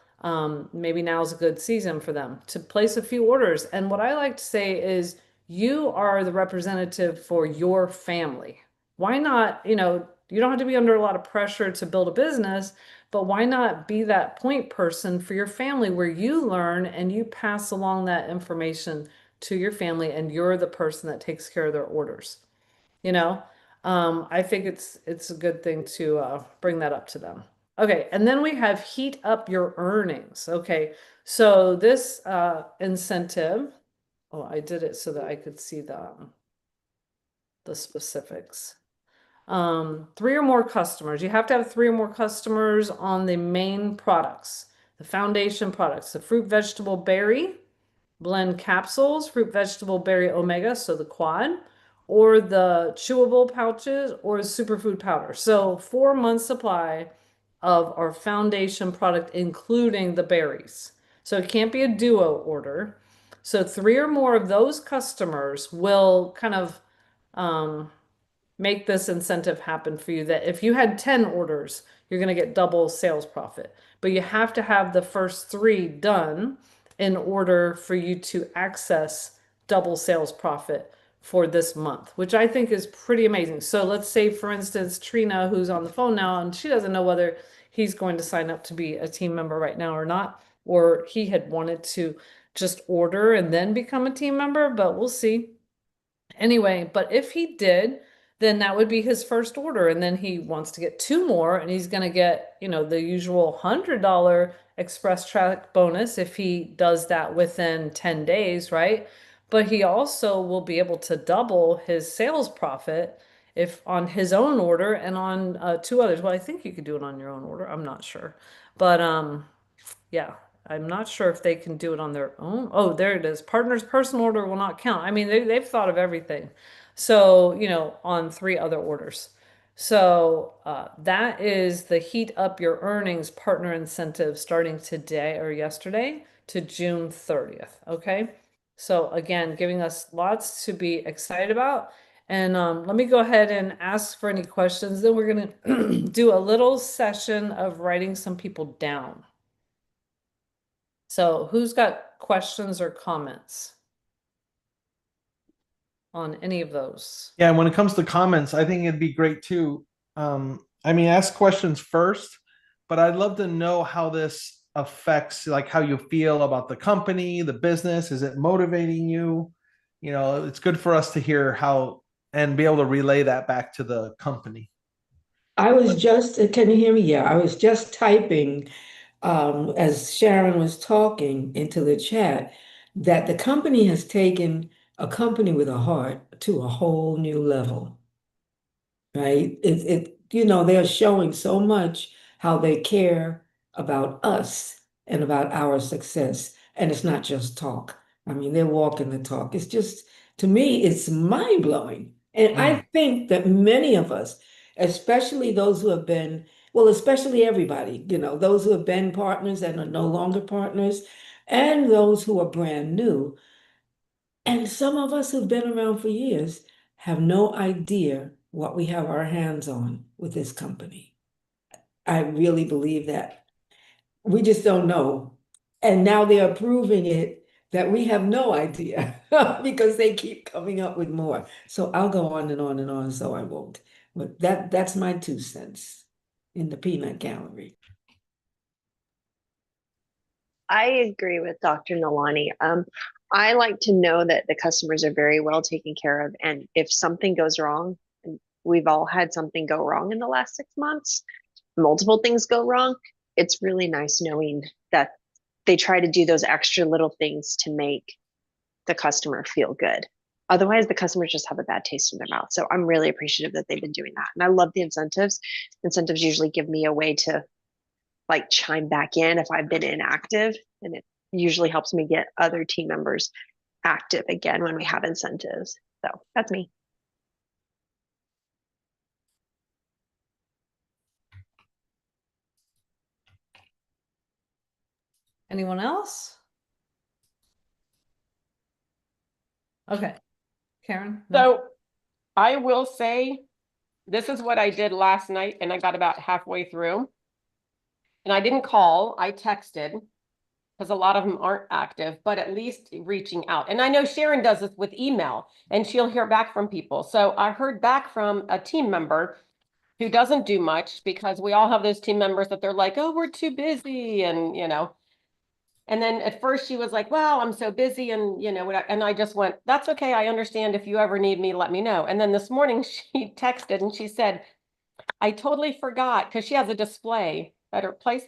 Speaker 2: Maybe now's a good season for them to place a few orders. And what I like to say is, you are the representative for your family. Why not, you don't have to be under a lot of pressure to build a business, but why not be that point person for your family where you learn and you pass along that information to your family, and you're the person that takes care of their orders. I think it's a good thing to bring that up to them. Okay, and then we have heat up your earnings. Okay, so this incentive, I did it so that I could see the specifics. 3 or more customers. You have to have 3 or more customers on the main products, the foundation products, the fruit, vegetable, berry blend capsules, fruit, vegetable, berry, omega, so the quad, or the chewable pouches, or superfood powder. So 4 months supply of our foundation product, including the berries. So it can't be a duo order. So 3 or more of those customers will kind of make this incentive happen for you, that if you had 10 orders, you're going to get double sales profit. But you have to have the first 3 done in order for you to access double sales profit for this month, which I think is pretty amazing. So let's say, for instance, Trina, who's on the phone now, and she doesn't know whether he's going to sign up to be a team member right now or not, or he had wanted to just order and then become a team member, but we'll see. Anyway, but if he did, then that would be his first order. And then he wants to get 2 more, and he's going to get, the usual $100 express track bonus if he does that within 10 days, right? But he also will be able to double his sales profit if on his own order and on 2 others. Well, I think you could do it on your own order. I'm not sure. But yeah, I'm not sure if they can do it on their own. Oh, there it is. Partner's personal order will not count. I mean, they've thought of everything. So, on 3 other orders. So that is the heat up your earnings partner incentive starting today or yesterday to June 30th. Okay. So again, giving us lots to be excited about. And let me go ahead and ask for any questions. Then we're going to do a little session of writing some people down. So who's got questions or comments on any of those?
Speaker 1: Yeah, and when it comes to comments, I think it'd be great too. Ask questions first, but I'd love to know how this affects like how you feel about the company, the business? Is it motivating you? You know, it's good for us to hear how and be able to relay that back to the company.
Speaker 4: I was just, can you hear me? Yeah, I was just typing as Sharon was talking into the chat that the company has taken a company with a heart to a whole new level, right? They're showing so much how they care about us and about our success. And it's not just talk. I mean, they're walking the talk. It's just, to me, it's mind blowing. And I think that many of us, especially those who have been, well, especially everybody, those who have been partners and are no longer partners, and those who are brand new, and some of us who've been around for years have no idea what we have our hands on with this company. I really believe that. We just don't know. And now they're proving it that we have no idea because they keep coming up with more. So I'll go on and on and on, so I won't. But that's my 2 cents in the peanut gallery.
Speaker 8: I agree with Dr. Nalani. I like to know that the customers are very well taken care of. And if something goes wrong, and we've all had something go wrong in the last 6 months, multiple things go wrong, it's really nice knowing that they try to do those extra little things to make the customer feel good. Otherwise, the customers just have a bad taste in their mouth. So I'm really appreciative that they've been doing that. And I love the incentives. Incentives usually give me a way to like chime back in if I've been inactive, and it usually helps me get other team members active again when we have incentives. So that's me.
Speaker 2: Anyone else? Okay, Karen? No?
Speaker 5: So I will say, this is what I did last night, and I got about halfway through. And I didn't call, I texted, because a lot of them aren't active, but at least reaching out. And I know Sharon does this with email, and she'll hear back from people. So I heard back from a team member who doesn't do much, because we all have those team members that they're like, oh, we're too busy. And, and then at first she was like, well, I'm so busy. And, and I just went, that's okay. I understand. If you ever need me, let me know. And then this morning she texted and she said, I totally forgot, because she has a display at her place.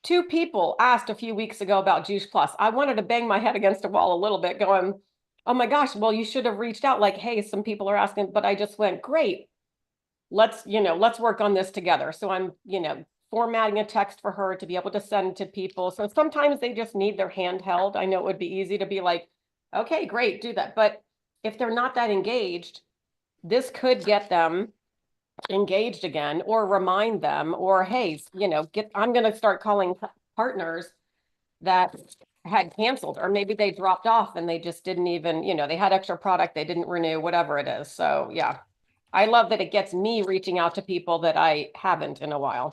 Speaker 5: 2 people asked a few weeks ago about Juice Plus. I wanted to bang my head against a wall a little bit going, oh my gosh, well, you should have reached out like, hey, some people are asking, but I just went, great. Let's work on this together. So I'm, formatting a text for her to be able to send to people. So sometimes they just need their hand held. I know it would be easy to be like, okay, great, do that. But if they're not that engaged, this could get them engaged again, or remind them, or hey, I'm going to start calling partners that had canceled, or maybe they dropped off and they just didn't even, they had extra product, they didn't renew, whatever it is. So yeah, I love that it gets me reaching out to people that I haven't in a while.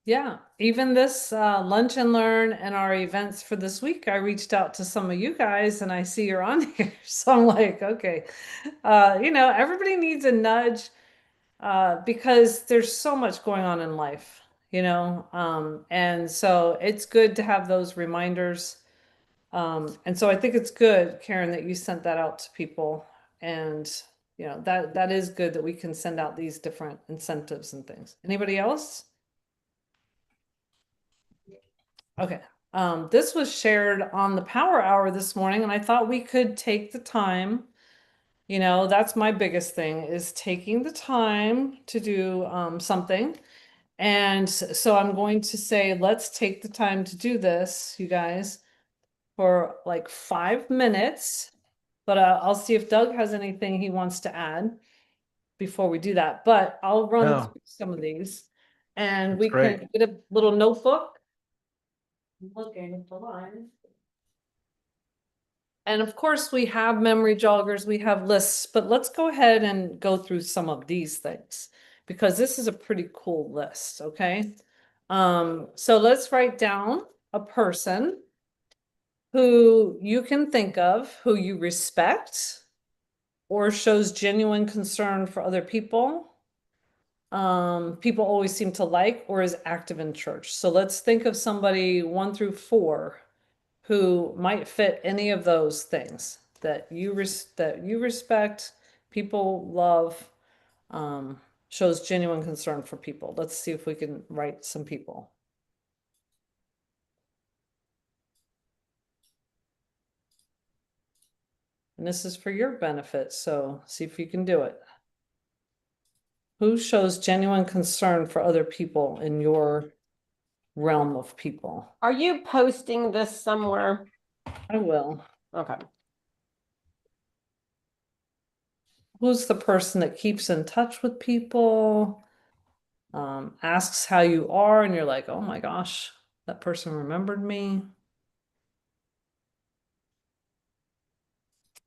Speaker 2: Yeah, even this lunch and learn and our events for this week, I reached out to some of you guys and I see you're on here. So I'm like, okay, everybody needs a nudge because there's so much going on in life, and so it's good to have those reminders. And so I think it's good, Karen, that you sent that out to people. And, that is good that we can send out these different incentives and things. Anybody else? Okay, this was shared on the Power Hour this morning, and I thought we could take the time. That's my biggest thing, is taking the time to do something. And so I'm going to say, let's take the time to do this, you guys, for like 5 minutes. But I'll see if Doug has anything he wants to add before we do that. But I'll run
Speaker 1: No.
Speaker 2: through some of these, and
Speaker 1: That's
Speaker 2: we
Speaker 1: great.
Speaker 2: can get a little notebook. Looking at the line. And of course, we have memory joggers, we have lists, but let's go ahead and go through some of these things, because this is a pretty cool list, okay? So let's write down a person who you can think of, who you respect, or shows genuine concern for other people, people always seem to like or is active in church. So let's think of somebody 1 through 4 who might fit any of those things that you respect, people love, shows genuine concern for people. Let's see if we can write some people. And this is for your benefit, so see if you can do it. Who shows genuine concern for other people in your realm of people?
Speaker 5: Are you posting this somewhere?
Speaker 2: I will.
Speaker 5: Okay.
Speaker 2: Who's the person that keeps in touch with people? Asks how you are, and you're like, oh my gosh, that person remembered me.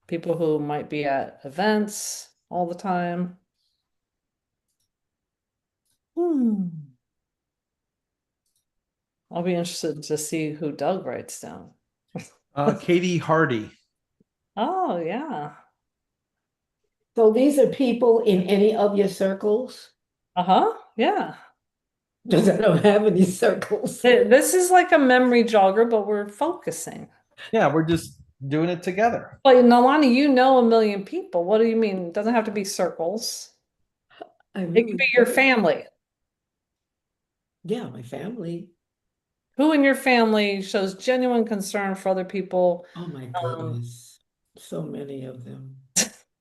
Speaker 2: People who might be at events all the time. I'll be interested to see who Doug writes down.
Speaker 1: Katie Hardy.
Speaker 2: Oh, yeah.
Speaker 4: So these are people in any of your circles?
Speaker 2: Uh-huh. Yeah.
Speaker 4: Because I don't have any circles.
Speaker 2: This is like a memory jogger, but we're focusing.
Speaker 1: Yeah, we're just doing it together.
Speaker 2: But Nalani, you know a million people. What do you mean? It doesn't have to be circles.
Speaker 4: I
Speaker 2: It could
Speaker 4: really
Speaker 2: be your
Speaker 4: don't.
Speaker 2: family.
Speaker 4: Yeah, my family.
Speaker 2: Who in your family shows genuine concern for other people?
Speaker 4: Oh my goodness. So many of them.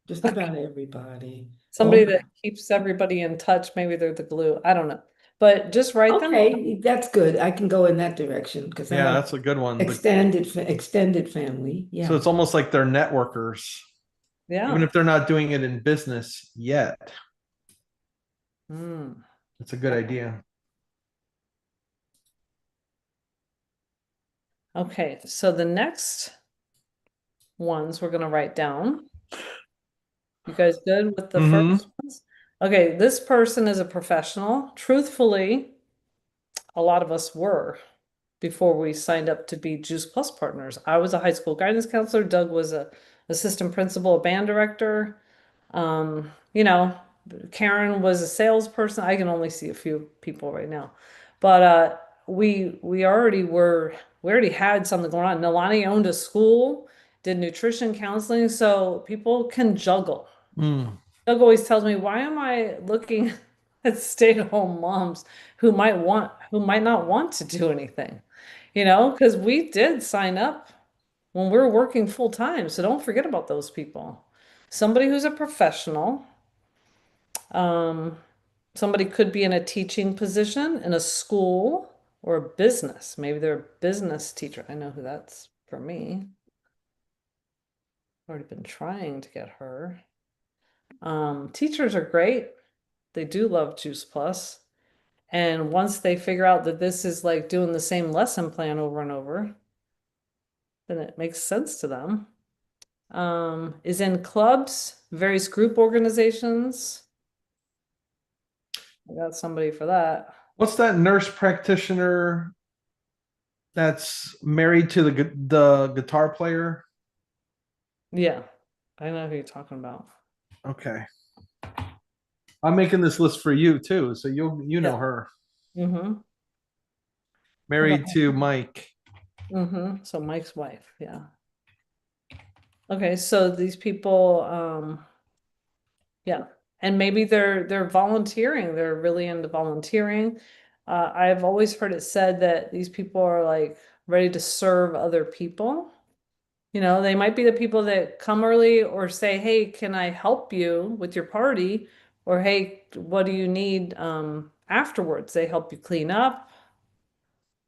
Speaker 4: Just about everybody.
Speaker 2: Somebody
Speaker 4: Oh,
Speaker 2: that keeps everybody in touch. Maybe they're the glue. I don't know. But just write them.
Speaker 4: okay, that's good. I can go in that direction because I
Speaker 1: Yeah,
Speaker 4: have
Speaker 1: that's a good one. But-
Speaker 4: extended family.
Speaker 1: So
Speaker 4: Yeah.
Speaker 1: it's almost like they're networkers,
Speaker 2: Yeah.
Speaker 1: even if they're not doing it in business yet.
Speaker 2: Mm.
Speaker 1: It's a good idea.
Speaker 2: Okay, so the next ones we're going to write down. You guys good with the
Speaker 1: Mhm.
Speaker 2: first ones? Okay, this person is a professional. Truthfully, a lot of us were before we signed up to be Juice Plus partners. I was a high school guidance counselor. Doug was a assistant principal, a band director. You know, Karen was a salesperson. I can only see a few people right now, but we already had something going on. Nalani owned a school, did nutrition counseling, so people can juggle.
Speaker 1: Mm.
Speaker 2: Doug always tells me, why am I looking at stay-at-home moms who might not want to do anything? You know, because we did sign up when we were working full time, so don't forget about those people. Somebody who's a professional, somebody could be in a teaching position in a school or a business. Maybe they're a business teacher. I know who that's for me. Already been trying to get her. Teachers are great. They do love Juice Plus. And once they figure out that this is like doing the same lesson plan over and over, then it makes sense to them. Is in clubs, various group organizations. I got somebody for that.
Speaker 1: What's that nurse practitioner that's married to the guitar player?
Speaker 2: Yeah, I know who you're talking about.
Speaker 1: Okay. I'm making this list for you too, so you know
Speaker 2: Yeah.
Speaker 1: her.
Speaker 2: Mm-hmm.
Speaker 1: Married to Mike.
Speaker 2: Mm-hmm. So Mike's wife, yeah. Okay, so these people, yeah, and maybe they're volunteering. They're really into volunteering. I've always heard it said that these people are like ready to serve other people. You know, they might be the people that come early or say, hey, can I help you with your party? Or hey, what do you need afterwards? They help you clean up.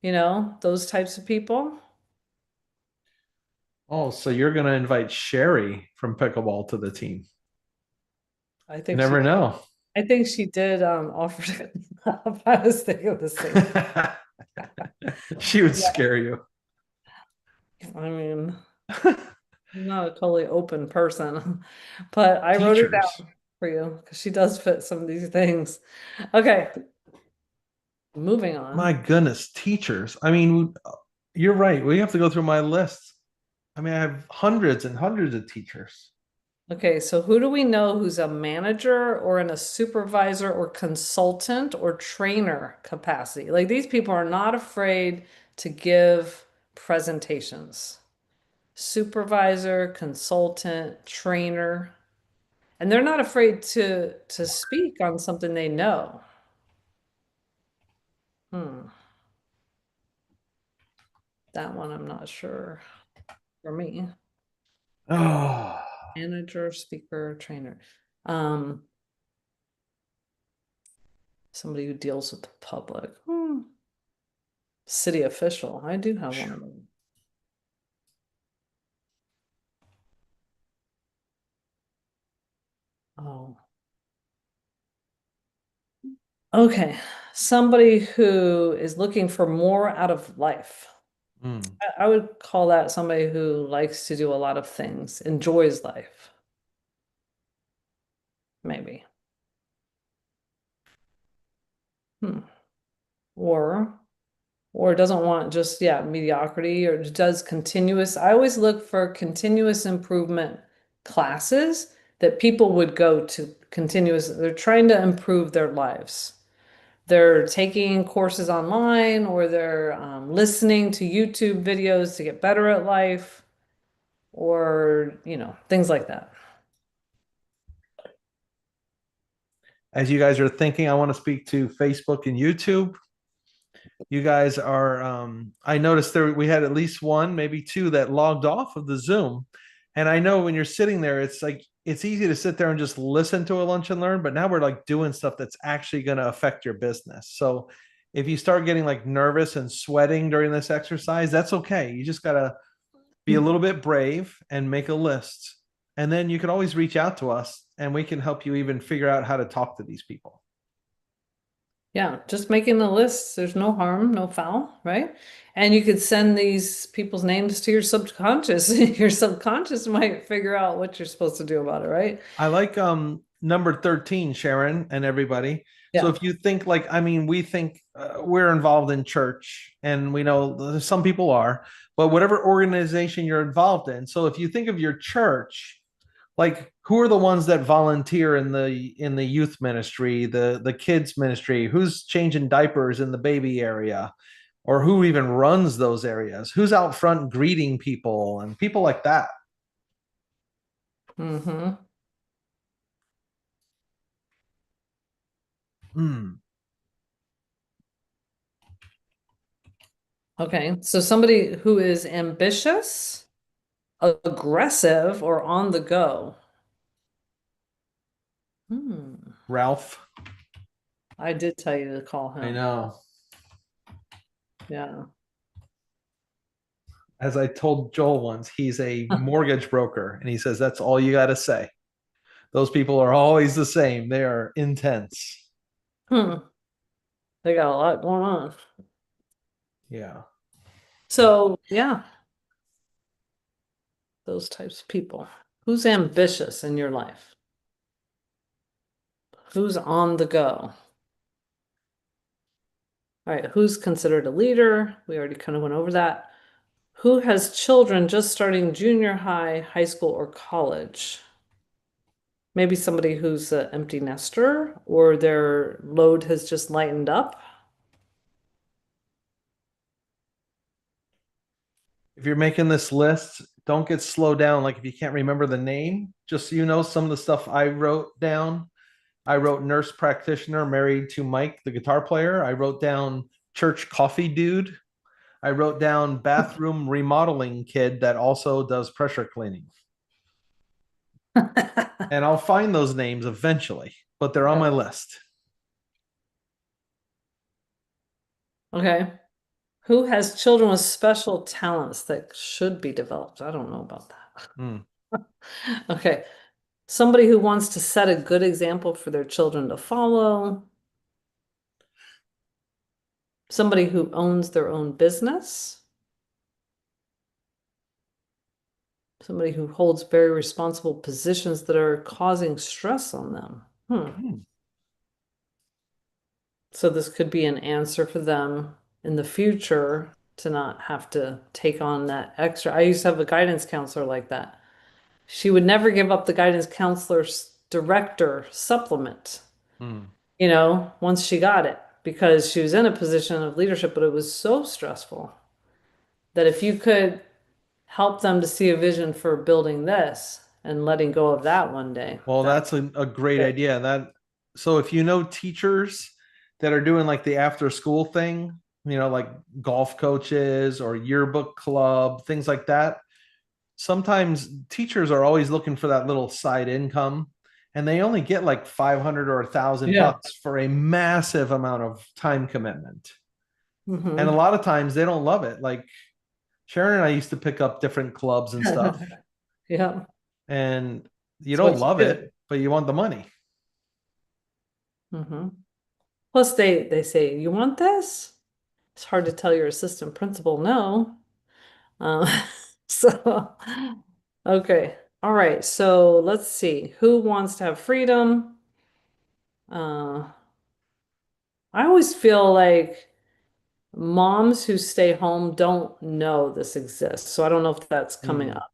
Speaker 2: You know, those types of people.
Speaker 1: Oh, so you're gonna invite Sherry from pickleball to the team.
Speaker 2: I
Speaker 1: You
Speaker 2: think
Speaker 1: never
Speaker 2: she,
Speaker 1: know.
Speaker 2: I think she did offer to help. I was thinking the same.
Speaker 1: She would
Speaker 2: Yeah.
Speaker 1: scare you.
Speaker 2: I mean, I'm not a totally open person, but I wrote it
Speaker 1: Teachers.
Speaker 2: down for you because she does fit some of these things. Okay, moving on.
Speaker 1: My goodness, teachers. I mean, you're right. We have to go through my list. I mean, I have hundreds and hundreds of teachers.
Speaker 2: Okay, so who do we know who's a manager or in a supervisor or consultant or trainer capacity? Like these people are not afraid to give presentations. Supervisor, consultant, trainer, and they're not afraid to speak on something they know. That one I'm not sure for me.
Speaker 1: Oh,
Speaker 2: Manager, speaker, trainer. Somebody who deals with the public. City official. I do have one of them. Oh. Okay. Somebody who is looking for more out of life. I would call that somebody who likes to do a lot of things, enjoys life. Maybe. Or doesn't want just, mediocrity or does continuous. I always look for continuous improvement classes that people would go to continuous. They're trying to improve their lives. They're taking courses online or they're listening to YouTube videos to get better at life or, things like that.
Speaker 1: as you guys are thinking, I want to speak to Facebook and YouTube. You guys are, I noticed we had at least one, maybe two that logged off of the Zoom. And I know when you're sitting there, it's like, it's easy to sit there and just listen to a lunch and learn, but now we're like doing stuff that's actually going to affect your business. So if you start getting like nervous and sweating during this exercise, that's okay. You just got to be a little bit brave and make a list. And then you can always reach out to us and we can help you even figure out how to talk to these people.
Speaker 2: Yeah, just making the lists. There's no harm, no foul, right? And you could send these people's names to your subconscious. Your subconscious might figure out what you're supposed to do about it, right?
Speaker 1: I like number 13, Sharon and everybody. So
Speaker 2: Yeah.
Speaker 1: if you think like, I mean, we think we're involved in church and we know some people are, but whatever organization you're involved in. So if you think of your church, like who are the ones that volunteer in the youth ministry, the kids ministry, who's changing diapers in the baby area, or who even runs those areas, who's out front greeting people and people like that.
Speaker 2: Mm-hmm. Okay, so somebody who is ambitious, aggressive, or on the go.
Speaker 1: Ralph.
Speaker 2: I did tell you to call him.
Speaker 1: I know.
Speaker 2: Yeah.
Speaker 1: As I told Joel once, he's a mortgage broker, and he says that's all you got to say. Those people are always the same. They are intense.
Speaker 2: They got a lot going on.
Speaker 1: Yeah.
Speaker 2: So, yeah. Those types of people. Who's ambitious in your life? Who's on the go? All right, who's considered a leader? We already kind of went over that. Who has children just starting junior high, high school, or college? Maybe somebody who's an empty nester or their load has just lightened up.
Speaker 1: If you're making this list, don't get slowed down. Like if you can't remember the name, just so you know, some of the stuff I wrote down. I wrote nurse practitioner married to Mike, the guitar player. I wrote down church coffee dude. I wrote down bathroom remodeling kid that also does pressure cleaning. And I'll find those names eventually, but they're on my list.
Speaker 2: Okay. Who has children with special talents that should be developed? I don't know about that. Okay. Somebody who wants to set a good example for their children to follow. Somebody who owns their own business. Somebody who holds very responsible positions that are causing stress on them. So this could be an answer for them in the future to not have to take on that extra. I used to have a guidance counselor like that. she would never give up the guidance counselor's director supplement,
Speaker 1: Hmm.
Speaker 2: once she got it, because she was in a position of leadership, but it was so stressful that if you could help them to see a vision for building this and letting go of that one day.
Speaker 1: Well, that's a great
Speaker 2: Good.
Speaker 1: idea. So if you know teachers that are doing like the after school thing, like golf coaches or yearbook club, things like that, sometimes teachers are always looking for that little side income, and they only get like 500 or 1,000
Speaker 2: Yeah.
Speaker 1: bucks for a massive amount of time commitment.
Speaker 2: Mhm.
Speaker 1: And a lot of times they don't love it. Like Sharon and I used to pick up different clubs and stuff,
Speaker 2: Yeah.
Speaker 1: and you
Speaker 2: That's what
Speaker 1: don't love
Speaker 2: do.
Speaker 1: it, but you want the money.
Speaker 2: Mm-hmm. Plus, they say, "You want this?" It's hard to tell your assistant principal no. Um, so, okay, all right. So let's see. Who wants to have freedom? Uh, I always feel like moms who stay home don't know this exists. So I don't know if that's coming
Speaker 1: Mm.
Speaker 2: up.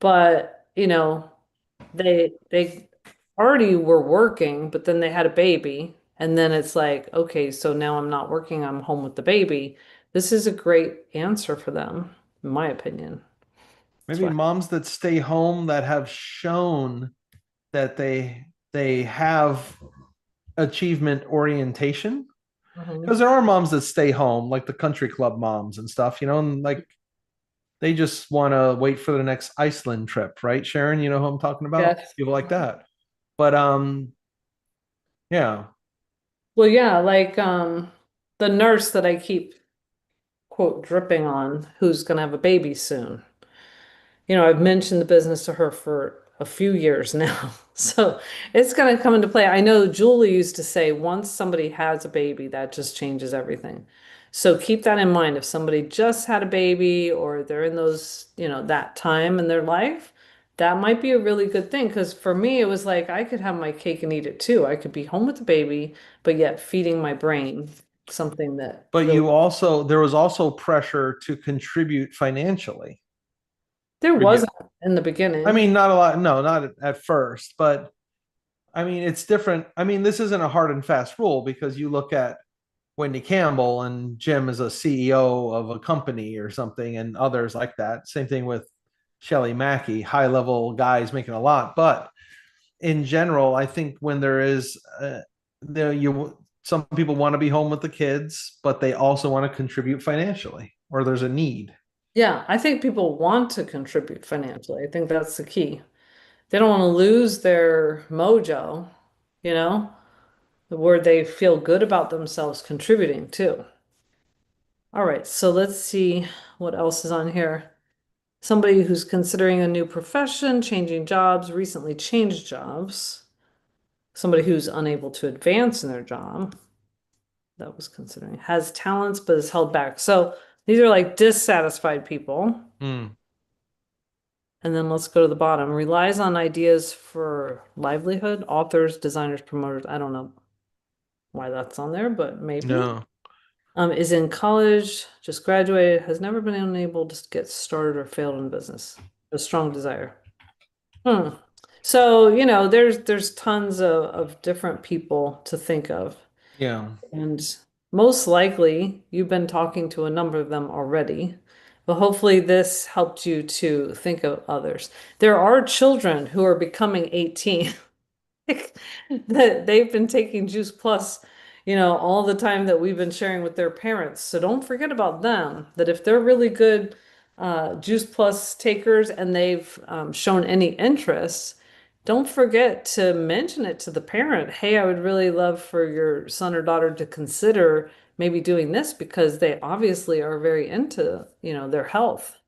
Speaker 2: But, they already were working, but then they had a baby. And then it's like, okay, so now I'm not working, I'm home with the baby. This is a great answer for them, in my opinion. That's
Speaker 1: Maybe
Speaker 2: why.
Speaker 1: moms that stay home that have shown that they have achievement orientation,
Speaker 2: Mhm.
Speaker 1: because there are moms that stay home, like the country club moms and stuff, and like they just want to wait for the next Iceland trip, right, Sharon? You know who I'm talking about?
Speaker 2: Yes.
Speaker 1: People like that. But yeah.
Speaker 2: Well, yeah, like the nurse that I keep quote dripping on, who's gonna have a baby soon. I've mentioned the business to her for a few years now. So it's going to come into play. I know Julie used to say once somebody has a baby, that just changes everything. So keep that in mind. If somebody just had a baby or they're in that time in their life, that might be a really good thing. Because for me, it was like I could have my cake and eat it too. I could be home with the baby, but yet feeding my brain something that
Speaker 1: But
Speaker 2: really,
Speaker 1: there was also pressure to contribute financially
Speaker 2: there
Speaker 1: for you.
Speaker 2: wasn't in the
Speaker 1: I
Speaker 2: beginning.
Speaker 1: mean, not a lot, no, not at first, but I mean, it's different. I mean, this isn't a hard and fast rule, because you look at Wendy Campbell and Jim is a CEO of a company or something, and others like that. Same thing with Shelly Mackey, high level guys making a lot. But in general, I think when there is some people want to be home with the kids, but they also want to contribute financially, or there's a need.
Speaker 2: Yeah, I think people want to contribute financially. I think that's the key. They don't want to lose their mojo, you know, where they feel good about themselves contributing too. All right, so let's see what else is on here. Somebody who's considering a new profession, changing jobs, recently changed jobs. Somebody who's unable to advance in their job. That was considering. Has talents but is held back. So these are like dissatisfied people.
Speaker 1: Hmm.
Speaker 2: And then let's go to the bottom. Relies on ideas for livelihood, authors, designers, promoters. I don't know why that's on there, but maybe.
Speaker 1: No.
Speaker 2: Is in college, just graduated, has never been unable to get started or failed in business. A strong desire. So, there's tons of different people to think of.
Speaker 1: Yeah.
Speaker 2: And most likely you've been talking to a number of them already. But hopefully this helped you to think of others. There are children who are becoming 18 that they've been taking Juice Plus, all the time that we've been sharing with their parents. So don't forget about them, that if they're really good Juice Plus takers and they've shown any interest, don't forget to mention it to the parent. Hey, I would really love for your son or daughter to consider maybe doing this because they obviously are very into, their health.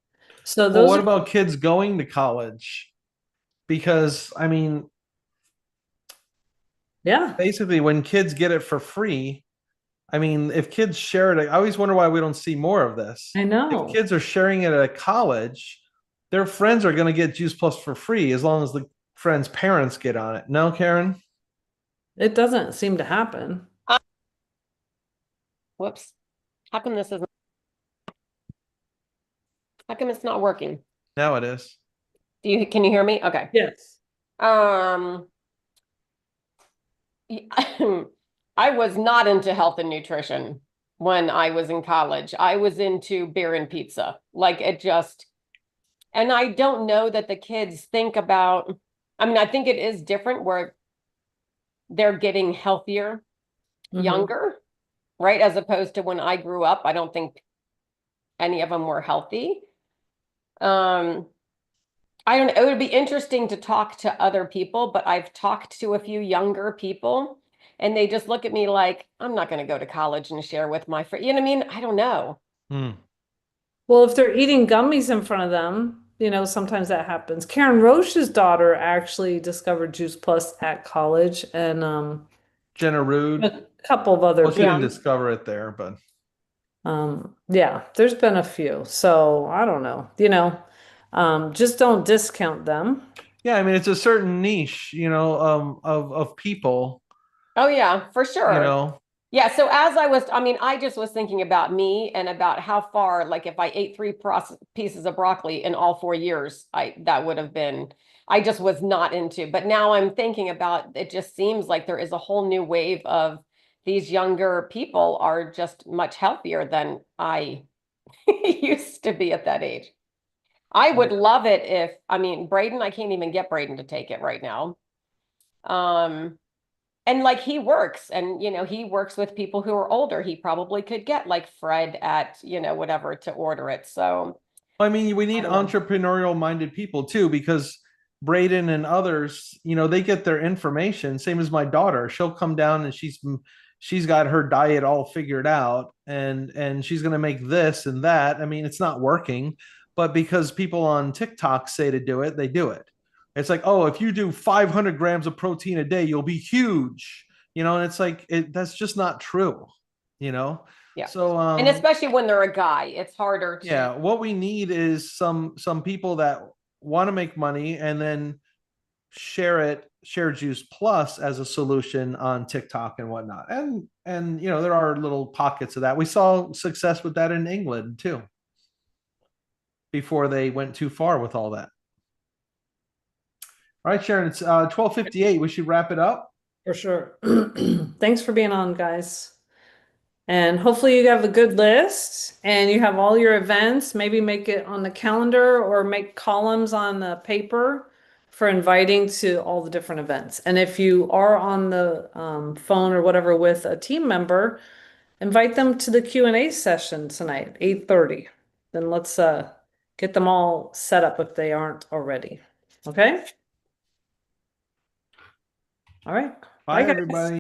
Speaker 2: So
Speaker 1: Well,
Speaker 2: those
Speaker 1: what
Speaker 2: are,
Speaker 1: about kids going to college? Because I mean,
Speaker 2: yeah,
Speaker 1: basically, when kids get it for free, I mean, if kids share it, I always wonder why we don't see more of this.
Speaker 2: I
Speaker 1: If
Speaker 2: know.
Speaker 1: kids are sharing it at college, their friends are going to get Juice Plus for free as long as the friends' parents get on it. No, Karen?
Speaker 2: It doesn't seem to happen.
Speaker 5: Whoops. How come how come it's not working?
Speaker 1: Now it is.
Speaker 5: Can you hear me? Okay.
Speaker 2: Yes.
Speaker 5: Um, I was not into health and nutrition when I was in college. I was into beer and pizza. Like it just, and I don't know that the kids think about, I mean, I think it is different where they're getting healthier
Speaker 2: Mhm.
Speaker 5: younger, right? As opposed to when I grew up, I don't think any of them were healthy. I don't know. It would be interesting to talk to other people, but I've talked to a few younger people and they just look at me like, I'm not going to go to college and share with my friend. You know what I mean? I don't know.
Speaker 1: Hmm.
Speaker 2: Well, if they're eating gummies in front of them, sometimes that happens. Karen Roche's daughter actually discovered Juice Plus at college, and
Speaker 1: Jenna Rude.
Speaker 2: a couple of other
Speaker 1: Well, she didn't
Speaker 2: people.
Speaker 1: discover it there, but
Speaker 2: Yeah, there's been a few. So I don't know, just don't discount them.
Speaker 1: yeah, I mean, it's a certain niche, of people,
Speaker 5: Oh yeah, for
Speaker 1: you
Speaker 5: sure.
Speaker 1: know.
Speaker 5: Yeah, so as I mean, I just was thinking about me and about how far, like if I ate three pieces of broccoli in all 4 years, that would have been, I just was not into. But now I'm thinking about, it just seems like there is a whole new wave of these younger people are just much healthier than I used to be at that age. I would love it if, I mean, Braden, I can't even get Braden to take it right now. And like he works and he works with people who are older. He probably could get like Fred at, whatever to order it. So
Speaker 1: I mean, we need
Speaker 5: I don't know.
Speaker 1: entrepreneurial minded people too, because Braden and others, they get their information. Same as my daughter, she'll come down and she's got her diet all figured out, and she's going to make this and that. I mean, it's not working, but because people on TikTok say to do it, they do it. It's like, oh, if you do 500 grams of protein a day, you'll be huge, and it's like that's just not true, you know.
Speaker 5: Yeah.
Speaker 1: So
Speaker 5: And especially when they're a guy, it's harder to.
Speaker 1: yeah, what we need is some people that want to make money and then share Juice Plus as a solution on TikTok and whatnot. And there are little pockets of that. We saw success with that in England too, before they went too far with all that. All right, Sharon, it's 12:58. We should wrap it up.
Speaker 2: For sure. Thanks for being on, guys. And hopefully you have a good list and you have all your events. Maybe make it on the calendar or make columns on the paper for inviting to all the different events. And if you are on the phone or whatever with a team member, invite them to the Q&A session tonight, 8:30. Then let's get them all set up if they aren't already. Okay? All right.
Speaker 1: Bye,
Speaker 2: guys.
Speaker 1: everybody.